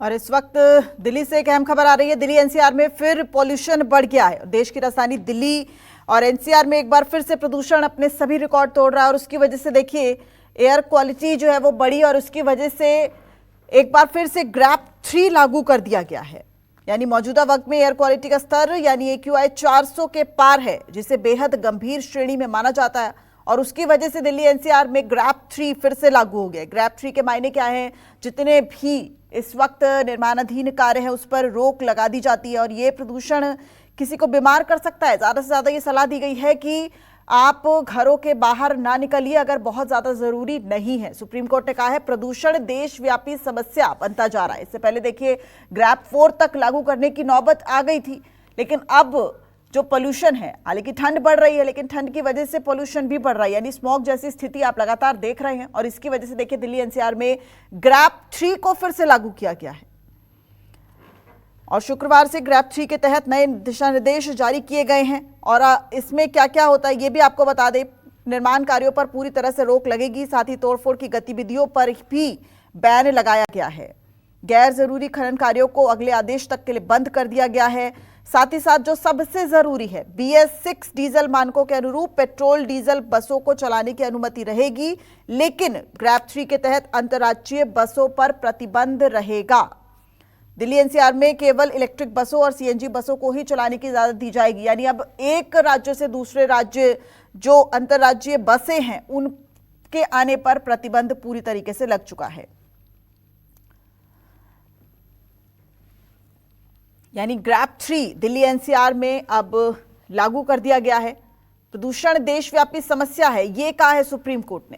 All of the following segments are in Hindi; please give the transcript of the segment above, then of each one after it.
और इस वक्त दिल्ली से एक अहम खबर आ रही है। दिल्ली एनसीआर में फिर पॉल्यूशन बढ़ गया है। देश की राजधानी दिल्ली और एनसीआर में एक बार फिर से प्रदूषण अपने सभी रिकॉर्ड तोड़ रहा है और उसकी वजह से देखिए एयर क्वालिटी जो है वो बढ़ी और उसकी वजह से एक बार फिर से ग्रैप 3 लागू कर दिया गया है। यानी मौजूदा वक्त में एयर क्वालिटी का स्तर यानी AQI 400 के पार है, जिसे बेहद गंभीर श्रेणी में माना जाता है और उसकी वजह से दिल्ली एनसीआर में ग्रैप 3 फिर से लागू हो गया। ग्रैप 3 के मायने क्या है? जितने भी इस वक्त निर्माणाधीन कार्य है उस पर रोक लगा दी जाती है और ये प्रदूषण किसी को बीमार कर सकता है। ज्यादा से ज्यादा ये सलाह दी गई है कि आप घरों के बाहर ना निकलिए अगर बहुत ज्यादा जरूरी नहीं है। सुप्रीम कोर्ट ने कहा है प्रदूषण देशव्यापी समस्या बनता जा रहा है। इससे पहले देखिए ग्रैप 4 तक लागू करने की नौबत आ गई थी, लेकिन अब जो पोल्यूशन है, हालांकि ठंड बढ़ रही है लेकिन ठंड की वजह से पोल्यूशन भी बढ़ रहा है, यानी स्मॉग जैसी स्थिति आप लगातार देख रहे हैं और इसकी वजह से देखिए दिल्ली एनसीआर में ग्रैप 3 को फिर से लागू किया गया है और शुक्रवार से ग्रैप 3 के तहत नए दिशा निर्देश जारी किए गए हैं। और इसमें क्या क्या होता है ये भी आपको बता दें। निर्माण कार्यों पर पूरी तरह से रोक लगेगी, साथ ही तोड़फोड़ की गतिविधियों पर भी बैन लगाया गया है। गैर जरूरी खनन कार्यों को अगले आदेश तक के लिए बंद कर दिया गया है। साथ ही साथ जो सबसे जरूरी है, BS6 डीजल मानकों के अनुरूप पेट्रोल डीजल बसों को चलाने की अनुमति रहेगी, लेकिन ग्रैप 3 के तहत अंतर्राज्यीय बसों पर प्रतिबंध रहेगा। दिल्ली एनसीआर में केवल इलेक्ट्रिक बसों और CNG बसों को ही चलाने की इजाजत दी जाएगी। यानी अब एक राज्य से दूसरे राज्य जो अंतर्राज्यीय बसें हैं उनके आने पर प्रतिबंध पूरी तरीके से लग चुका है। यानी ग्रैप 3 दिल्ली एनसीआर में अब लागू कर दिया गया है। प्रदूषण देशव्यापी समस्या है, ये कहा है सुप्रीम कोर्ट ने।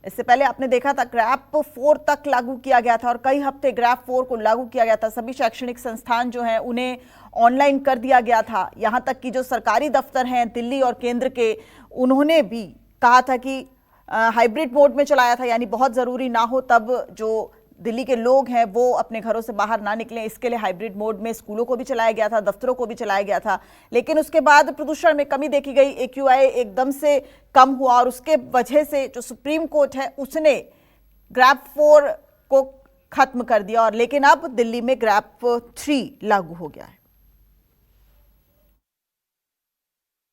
इससे पहले आपने देखा था ग्रैप 4 तक लागू किया गया था और कई हफ्ते ग्रैप 4 को लागू किया गया था। सभी शैक्षणिक संस्थान जो हैं उन्हें ऑनलाइन कर दिया गया था। यहां तक कि जो सरकारी दफ्तर हैं दिल्ली और केंद्र के, उन्होंने भी कहा था कि हाइब्रिड मोड में चलाया था, यानी बहुत जरूरी ना हो तब जो दिल्ली के लोग हैं वो अपने घरों से बाहर ना निकलें। इसके लिए हाइब्रिड मोड में स्कूलों को भी चलाया गया था, दफ्तरों को भी चलाया गया था, लेकिन उसके बाद प्रदूषण में कमी देखी गई। AQI एकदम से कम हुआ और उसके वजह से जो सुप्रीम कोर्ट है उसने ग्रैप 4 को खत्म कर दिया और लेकिन अब दिल्ली में ग्रैप 3 लागू हो गया है।